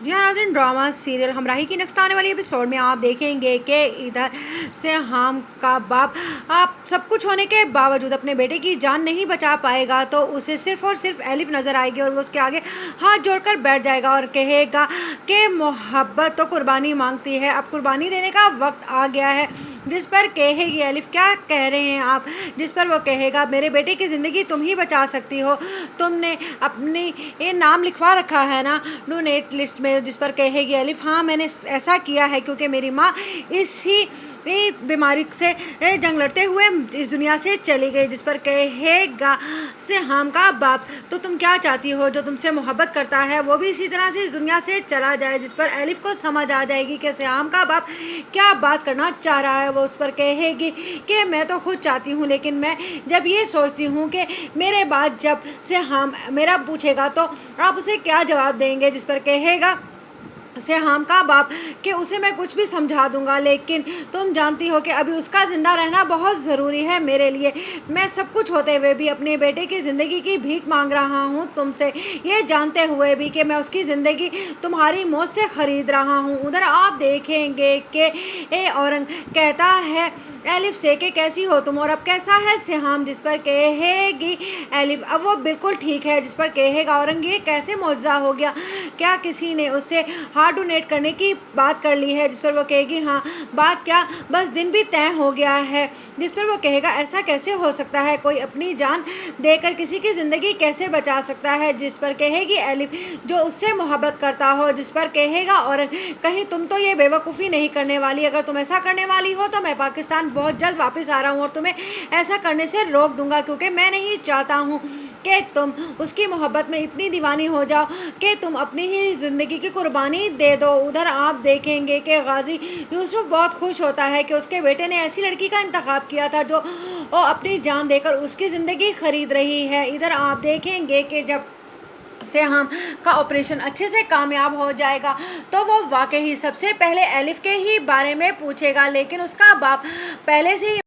जी हाँ नाज़रीन, drama serial हमराही की नेक्स्ट आने वाली एपिसोड में आप देखेंगे कि इधर से हाम का बाप आप सब कुछ होने के बावजूद अपने बेटे की जान नहीं बचा पाएगा, तो उसे सिर्फ और सिर्फ एलिफ नज़र आएगी और वो उसके आगे हाथ जोड़कर बैठ जाएगा और कहेगा कि मोहब्बत तो कुर्बानी मांगती है, अब कुर्बानी देने का वक्त आ गया है। जिस पर कहेगी एलिफ, क्या कह रहे हैं आप? जिस पर वो कहेगा, मेरे बेटे की ज़िंदगी तुम ही बचा सकती हो, तुमने अपनी ये नाम लिखवा रखा है ना डोनेट लिस्ट में। जिस पर कहेगी एलिफ, हाँ मैंने ऐसा किया है क्योंकि मेरी माँ इसी बीमारी से जंग लड़ते हुए इस दुनिया से चली गई। जिस पर कहेगा सिहाम का बाप, तो तुम क्या चाहती हो, जो तुमसे मोहब्बत करता है वो भी इसी तरह से इस दुनिया से चला जाए। जिस पर एलिफ को समझ आ जाएगी कि सिहाम का बाप क्या बात करना चाह रहा है। वो उस पर कहेगी कि मैं तो खुद चाहती हूँ, लेकिन मैं जब ये सोचती हूँ कि मेरे बाद जब सिहाम मेरा पूछेगा तो आप उसे क्या जवाब देंगे। जिस पर कहेगा सिहाम का बाप कि उसे मैं कुछ भी समझा दूंगा, लेकिन तुम जानती हो कि अभी उसका ज़िंदा रहना बहुत ज़रूरी है मेरे लिए। मैं सब कुछ होते हुए भी अपने बेटे की ज़िंदगी की भीख मांग रहा हूँ तुमसे, ये जानते हुए भी कि मैं उसकी ज़िंदगी तुम्हारी मौत से ख़रीद रहा हूँ। उधर आप देखेंगे कि औरंग कहता है एलिफ से कि कैसी हो तुम और अब कैसा है सिहाम। जिस पर कहेगी एलिफ, अब वो बिल्कुल ठीक है। जिस पर कहेगा औरंग, ये कैसे मौजज़ा हो गया, क्या किसी ने उससे हार्ट डोनेट करने की बात कर ली है? जिस पर वो कहेगी, हाँ बात क्या, बस दिन भी तय हो गया है। जिस पर वो कहेगा, ऐसा कैसे हो सकता है, कोई अपनी जान देकर किसी की ज़िंदगी कैसे बचा सकता है? जिस पर कहेगी एलिफ, जो उससे मोहब्बत करता हो। जिस पर कहेगा औरंग, कहीं तुम तो ये बेवकूफ़ी नहीं करने वाली, अगर तुम ऐसा करने वाली हो तो मैं पाकिस्तान बहुत जल्द वापस आ रहा हूँ और तुम्हें ऐसा करने से रोक दूंगा, क्योंकि मैं नहीं चाहता हूँ कि तुम उसकी मोहब्बत में इतनी दीवानी हो जाओ कि तुम अपनी ही ज़िंदगी की कुर्बानी दे दो। उधर आप देखेंगे कि गाजी यूसुफ बहुत खुश होता है कि उसके बेटे ने ऐसी लड़की का इंतखाब किया था जो अपनी जान देकर उसकी ज़िंदगी ख़रीद रही है। इधर आप देखेंगे कि जब सिहाम का ऑपरेशन अच्छे से कामयाब हो जाएगा तो वो वाकई सबसे पहले एलिफ के ही बारे में पूछेगा, लेकिन उसका बाप पहले से ही